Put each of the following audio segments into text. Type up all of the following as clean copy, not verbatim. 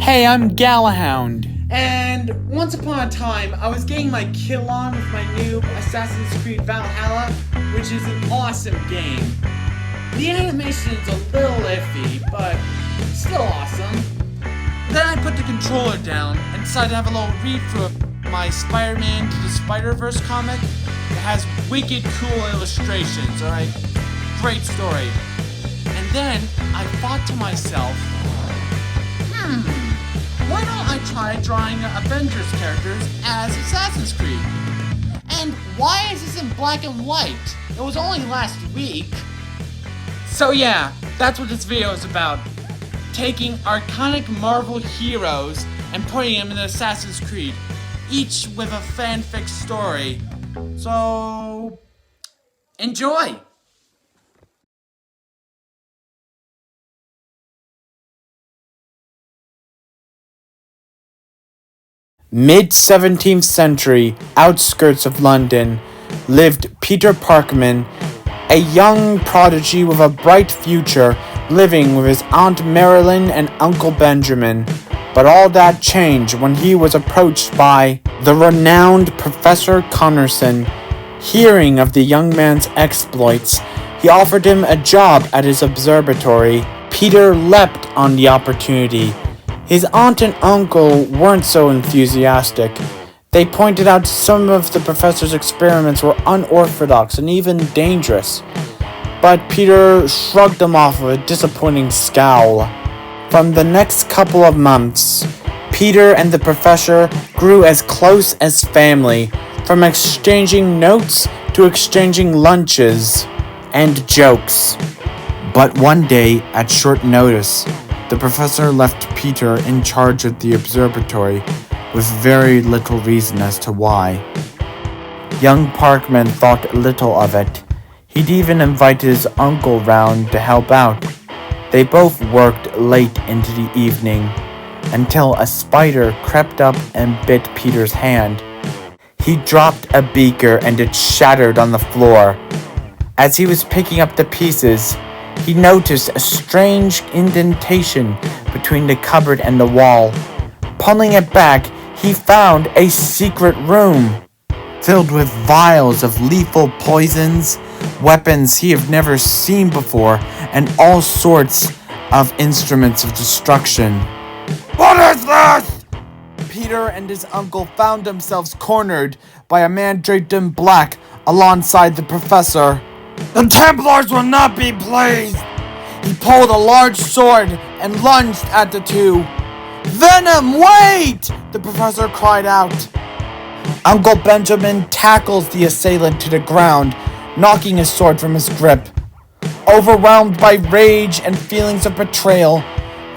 Hey, I'm Galahound. And once upon a time, I was getting my kill on with my new Assassin's Creed Valhalla, which is an awesome game. The animation is a little iffy, but still awesome. Then I put the controller down and decided to have a little read through of my Spider-Man to the Spider-Verse comic. It has wicked cool illustrations, alright? Great story. And then I thought to myself, why don't I try drawing Avengers characters as Assassin's Creed? And why is this in black and white? It was only last week. So yeah, that's what this video is about. Taking iconic Marvel heroes and putting them in Assassin's Creed, each with a fanfic story. So, enjoy! Mid-17th century, outskirts of London, lived Peter Parkman, a young prodigy with a bright future, living with his Aunt Marilyn and Uncle Benjamin. But all that changed when he was approached by the renowned Professor Connorson. Hearing of the young man's exploits, he offered him a job at his observatory. Peter leapt on the opportunity. His aunt and uncle weren't so enthusiastic. They pointed out some of the professor's experiments were unorthodox and even dangerous. But Peter shrugged them off with a disappointing scowl. From the next couple of months, Peter and the professor grew as close as family, from exchanging notes to exchanging lunches and jokes. But one day, at short notice, the professor left Peter in charge of the observatory with very little reason as to why. Young Parkman thought little of it. He'd even invited his uncle round to help out. They both worked late into the evening, until a spider crept up and bit Peter's hand. He dropped a beaker and it shattered on the floor. As he was picking up the pieces, he noticed a strange indentation between the cupboard and the wall. Pulling it back, he found a secret room filled with vials of lethal poisons, weapons he had never seen before, and all sorts of instruments of destruction. What is this? Peter and his uncle found themselves cornered by a man draped in black alongside the professor. The Templars will not be pleased! He pulled a large sword and lunged at the two. Venom, wait! The professor cried out. Uncle Benjamin tackles the assailant to the ground, knocking his sword from his grip. Overwhelmed by rage and feelings of betrayal,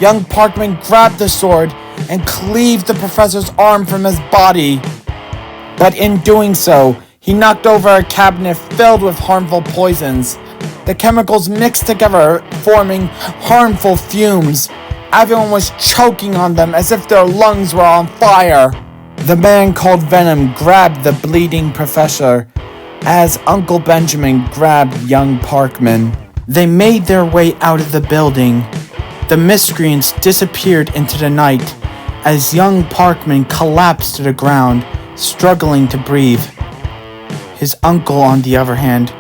young Parkman grabbed the sword and cleaved the professor's arm from his body. But in doing so, he knocked over a cabinet filled with harmful poisons. The chemicals mixed together, forming harmful fumes. Everyone was choking on them as if their lungs were on fire. The man called Venom grabbed the bleeding professor as Uncle Benjamin grabbed young Parkman. They made their way out of the building. The miscreants disappeared into the night as young Parkman collapsed to the ground, struggling to breathe. His uncle, on the other hand,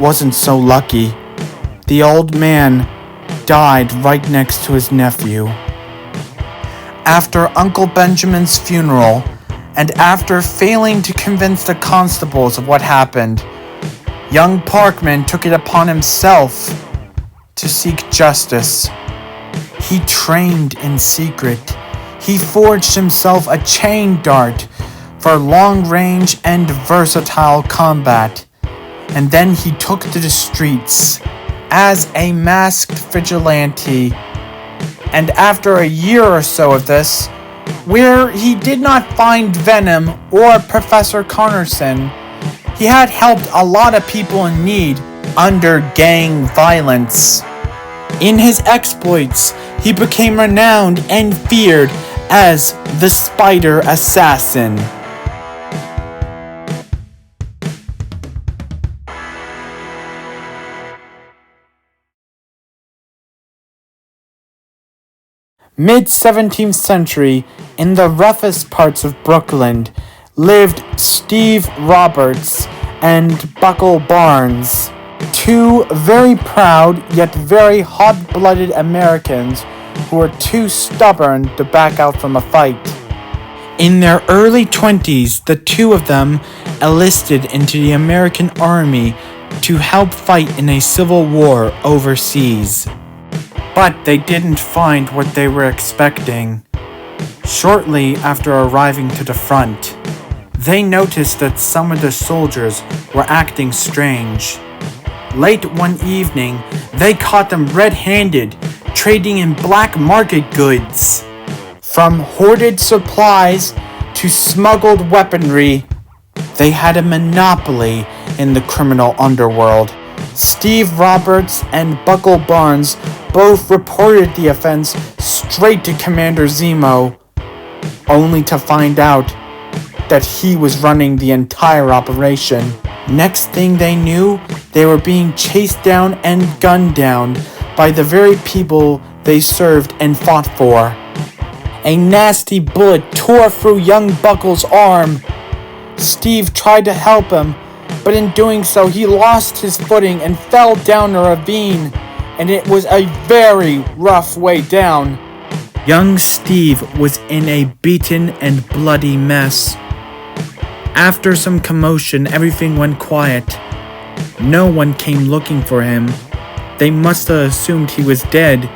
wasn't so lucky. The old man died right next to his nephew. After Uncle Benjamin's funeral, and after failing to convince the constables of what happened, young Parkman took it upon himself to seek justice. He trained in secret. He forged himself a chain dart for long-range and versatile combat. And then he took to the streets as a masked vigilante. And after a year or so of this, where he did not find Venom or Professor Connorson, he had helped a lot of people in need under gang violence. In his exploits, he became renowned and feared as the Spider Assassin. Mid-17th century, in the roughest parts of Brooklyn, lived Steve Roberts and Buckle Barnes, two very proud yet very hot-blooded Americans who were too stubborn to back out from a fight. In their early 20s, the two of them enlisted into the American Army to help fight in a civil war overseas. But they didn't find what they were expecting. Shortly after arriving to the front, they noticed that some of the soldiers were acting strange. Late one evening, they caught them red-handed, trading in black market goods. From hoarded supplies to smuggled weaponry, they had a monopoly in the criminal underworld. Steve Roberts and Buckle Barnes both reported the offense straight to Commander Zemo, only to find out that he was running the entire operation. Next thing they knew, they were being chased down and gunned down by the very people they served and fought for. A nasty bullet tore through young Buckle's arm. Steve tried to help him, but in doing so, he lost his footing and fell down a ravine, and it was a very rough way down. Young Steve was in a beaten and bloody mess. After some commotion, everything went quiet. No one came looking for him. They must have assumed he was dead.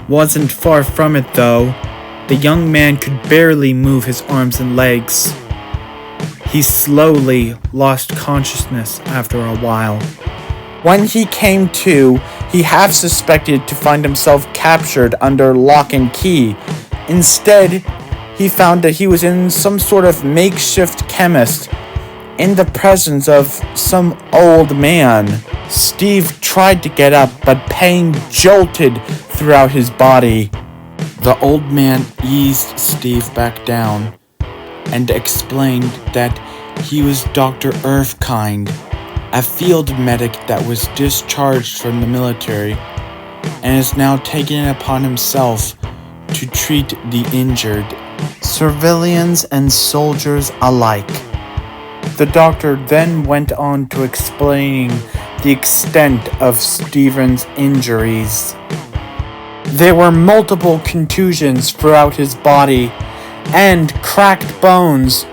Wasn't far from it, though. The young man could barely move his arms and legs. He slowly lost consciousness after a while. When he came to, he half suspected to find himself captured under lock and key. Instead, he found that he was in some sort of makeshift chemist, in the presence of some old man. Steve tried to get up, but pain jolted throughout his body. The old man eased Steve back down and explained that he was Dr. Erskine, a field medic that was discharged from the military and is now taking it upon himself to treat the injured, civilians and soldiers alike. The doctor then went on to explaining the extent of Stephen's injuries. There were multiple contusions throughout his body and cracked bones,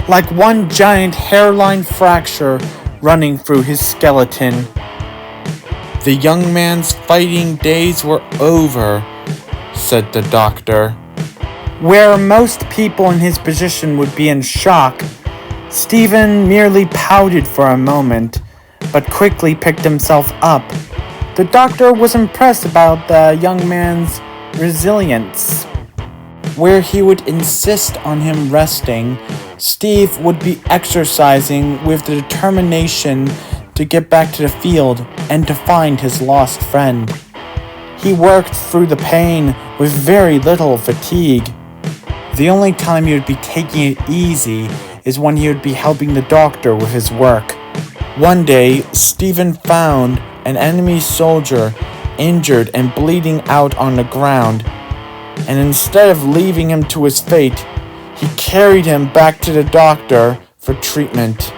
like one giant hairline fracture running through his skeleton. The young man's fighting days were over, said the doctor. Where most people in his position would be in shock, Stephen merely pouted for a moment, but quickly picked himself up. The doctor was impressed about the young man's resilience. Where he would insist on him resting, Steve would be exercising with the determination to get back to the field and to find his lost friend. He worked through the pain with very little fatigue. The only time he would be taking it easy is when he would be helping the doctor with his work. One day, Stephen found an enemy soldier injured and bleeding out on the ground, and instead of leaving him to his fate, he carried him back to the doctor for treatment.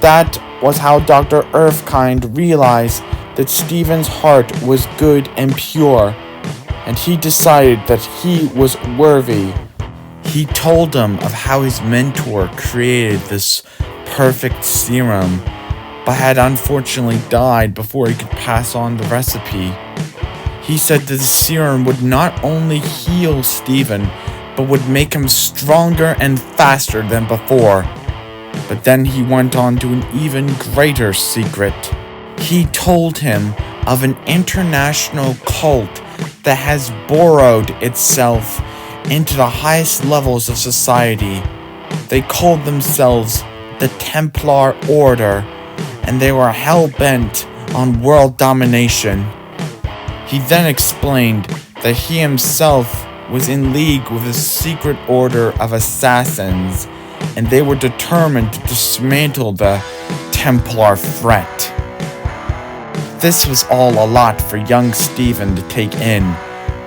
That was how Dr. Erskine realized that Stephen's heart was good and pure, and he decided that he was worthy. He told them of how his mentor created this perfect serum, but had unfortunately died before he could pass on the recipe. He said that the serum would not only heal Stephen, but would make him stronger and faster than before. But then he went on to an even greater secret. He told him of an international cult that has burrowed itself into the highest levels of society. They called themselves the Templar Order, and they were hell-bent on world domination. He then explained that he himself was in league with a secret order of assassins, and they were determined to dismantle the Templar threat. This was all a lot for young Stephen to take in,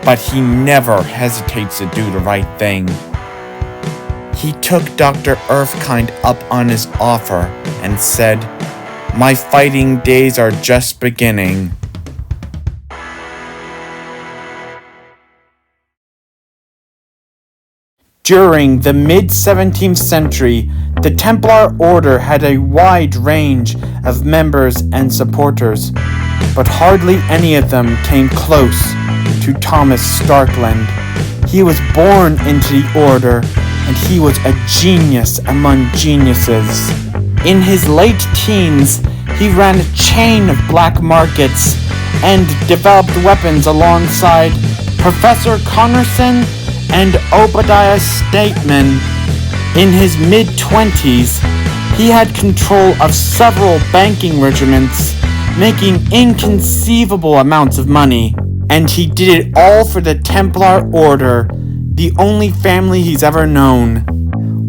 but he never hesitates to do the right thing. He took Dr. Earthkind up on his offer and said, "My fighting days are just beginning." During the mid-17th century, the Templar Order had a wide range of members and supporters, but hardly any of them came close to Thomas Starkland. He was born into the Order, and he was a genius among geniuses. In his late teens, he ran a chain of black markets and developed weapons alongside Professor Connorson and Obadiah Stateman. In his mid-20s, he had control of several banking regiments, making inconceivable amounts of money. And he did it all for the Templar Order, the only family he's ever known.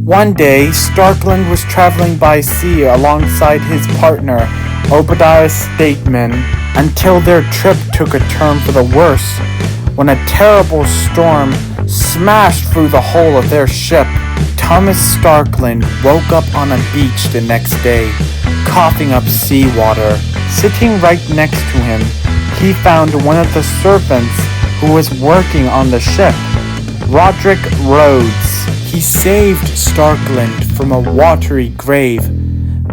One day, Starkland was traveling by sea alongside his partner, Obadiah Stateman, until their trip took a turn for the worse, when a terrible storm smashed through the hull of their ship. Thomas Starkland woke up on a beach the next day, coughing up seawater. Sitting right next to him, he found one of the servants who was working on the ship, Roderick Rhodes. He saved Starkland from a watery grave,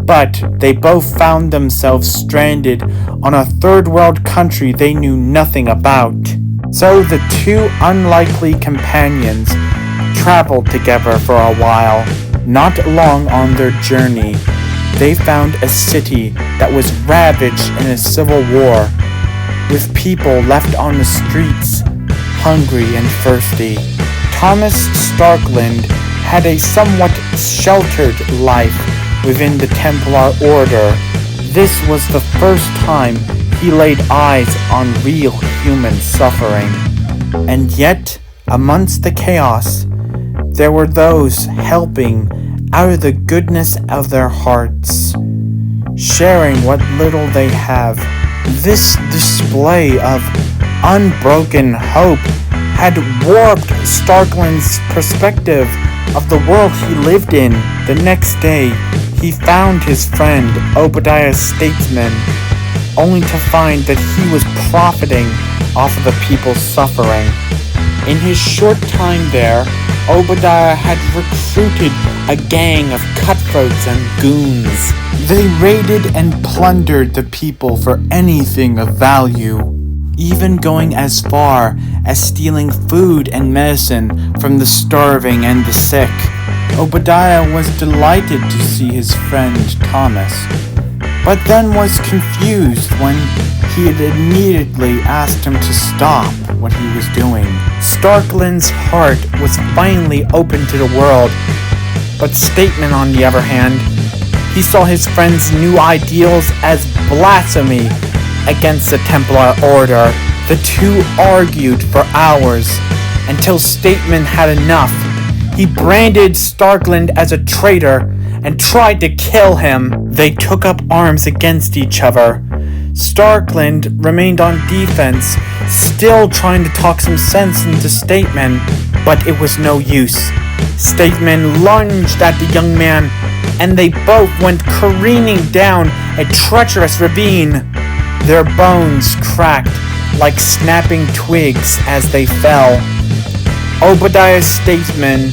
but they both found themselves stranded on a third world country they knew nothing about. So the two unlikely companions traveled together for a while. Not long on their journey, they found a city that was ravaged in a civil war, with people left on the streets, hungry and thirsty. Thomas Starkland had a somewhat sheltered life within the Templar Order. This was the first time he laid eyes on real human suffering. And yet, amongst the chaos, there were those helping out of the goodness of their hearts, sharing what little they have. This display of unbroken hope had warped Starkland's perspective of the world he lived in. The next day, he found his friend Obadiah Statesman, only to find that he was profiting off of the people's suffering. In his short time there, Obadiah had recruited a gang of cutthroats and goons. They raided and plundered the people for anything of value, even going as far as stealing food and medicine from the starving and the sick. Obadiah was delighted to see his friend Thomas, but then was confused when he had immediately asked him to stop what he was doing. Starkland's heart was finally open to the world, but Stateman, on the other hand, he saw his friend's new ideals as blasphemy against the Templar Order. The two argued for hours, until Stateman had enough. He branded Starkland as a traitor and tried to kill him. They took up arms against each other. Starkland remained on defense, still trying to talk some sense into Stateman, but it was no use. Stateman lunged at the young man, and they both went careening down a treacherous ravine. Their bones cracked like snapping twigs as they fell. Obadiah Statesman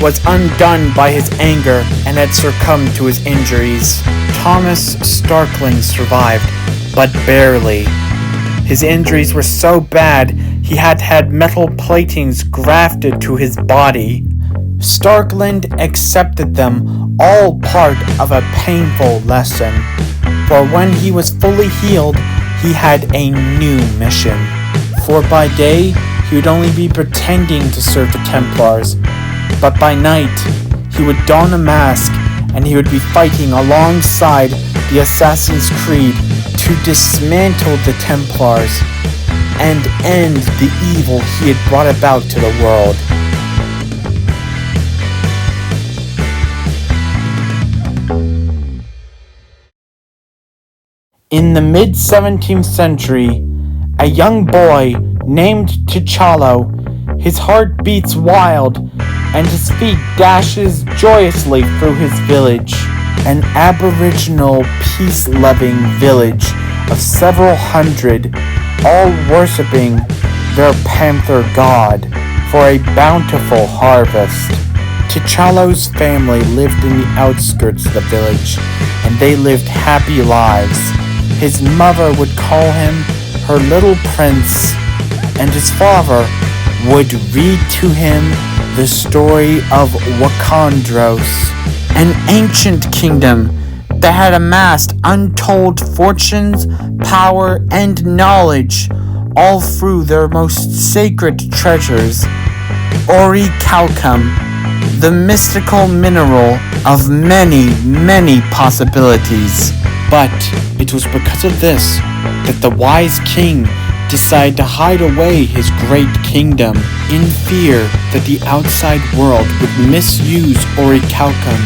was undone by his anger and had succumbed to his injuries. Thomas Starkland survived, but barely. His injuries were so bad he had metal platings grafted to his body. Starkland accepted them, all part of a painful lesson. For when he was fully healed, he had a new mission. For by day, he would only be pretending to serve the Templars, but by night, he would don a mask and he would be fighting alongside the Assassin's Creed to dismantle the Templars and end the evil he had brought about to the world. In the mid-17th century, a young boy named T'Challa. His heart beats wild, and his feet dashes joyously through his village, an aboriginal peace-loving village of several hundred, all worshipping their panther god for a bountiful harvest. T'Challa's family lived in the outskirts of the village, and they lived happy lives. His mother would call him her little prince, and his father would read to him the story of Wakandros, an ancient kingdom that had amassed untold fortunes, power, and knowledge, all through their most sacred treasures, orichalcum, the mystical mineral of many, many possibilities. But it was because of this that the wise king decided to hide away his great kingdom in fear that the outside world would misuse orichalcum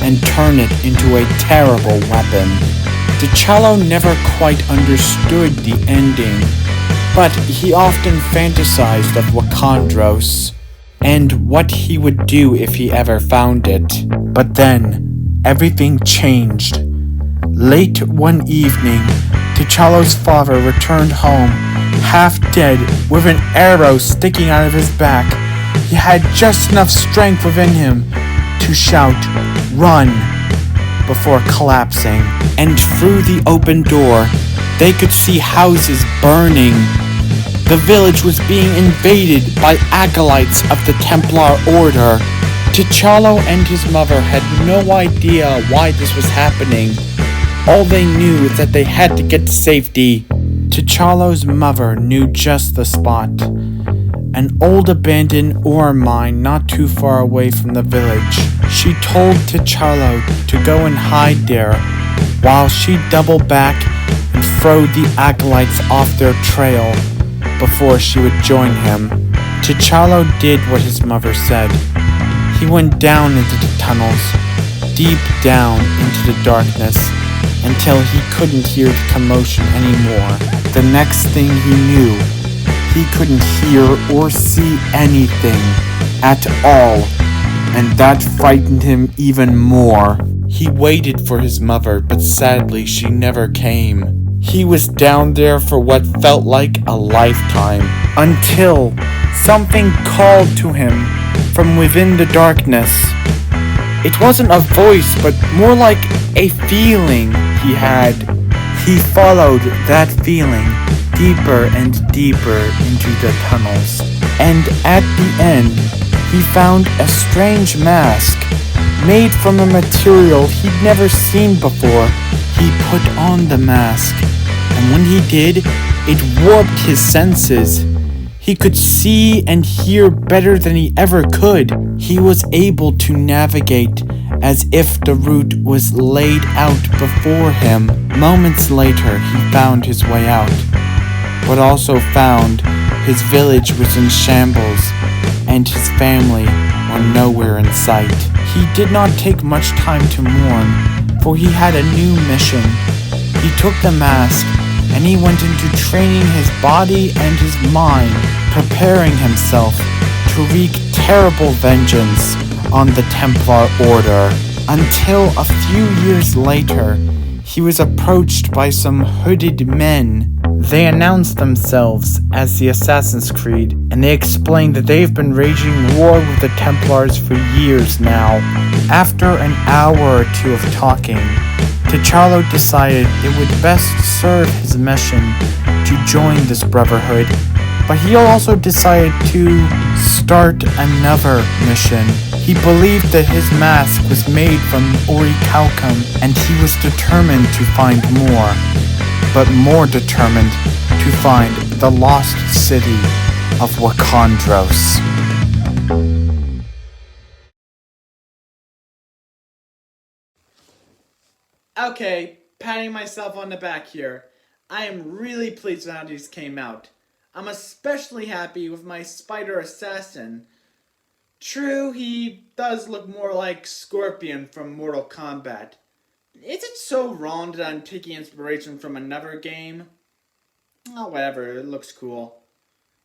and turn it into a terrible weapon. T'Challa never quite understood the ending, but he often fantasized of Wakandros and what he would do if he ever found it. But then, everything changed. Late one evening, T'Challa's father returned home, half dead, with an arrow sticking out of his back. He had just enough strength within him to shout, "Run!" before collapsing. And through the open door, they could see houses burning. The village was being invaded by acolytes of the Templar Order. T'Challa and his mother had no idea why this was happening. All they knew is that they had to get to safety. T'Challa's mother knew just the spot. An old abandoned ore mine not too far away from the village. She told T'Challa to go and hide there while she doubled back and threw the acolytes off their trail before she would join him. T'Challa did what his mother said. He went down into the tunnels, deep down into the darkness, until he couldn't hear the commotion anymore. The next thing he knew, he couldn't hear or see anything at all, and that frightened him even more. He waited for his mother, but sadly she never came. He was down there for what felt like a lifetime, until something called to him from within the darkness. It wasn't a voice, but more like a feeling he had. He followed that feeling deeper and deeper into the tunnels, and at the end, he found a strange mask made from a material he'd never seen before. He put on the mask, and when he did, it warped his senses. He could see and hear better than he ever could. He was able to navigate as if the route was laid out before him. Moments later, he found his way out, but also found his village was in shambles and his family were nowhere in sight. He did not take much time to mourn, for he had a new mission. He took the mask and he went into training his body and his mind, preparing himself to wreak terrible vengeance on the Templar Order. Until a few years later, he was approached by some hooded men. They announced themselves as the Assassin's Creed, and they explained that they've been waging war with the Templars for years now. After an hour or two of talking, T'Challa decided it would best serve his mission to join this brotherhood, but he also decided to start another mission. He believed that his mask was made from orichalcum, and he was determined to find more, but more determined to find the lost city of Wakandros. Okay, patting myself on the back here. I am really pleased with how these came out. I'm especially happy with my spider assassin. True, he does look more like Scorpion from Mortal Kombat. Is it so wrong that I'm taking inspiration from another game? Oh, whatever, it looks cool.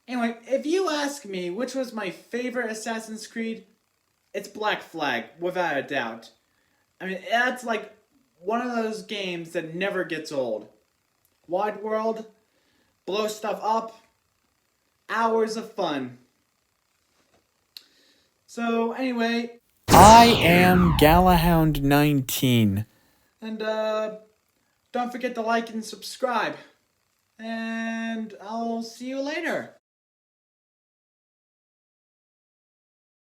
Anyway, if you ask me which was my favorite Assassin's Creed, it's Black Flag, without a doubt. I mean, that's like one of those games that never gets old. Wide world, blow stuff up, hours of fun. So, anyway, I am Galahound19. and don't forget to like and subscribe. And I'll see you later.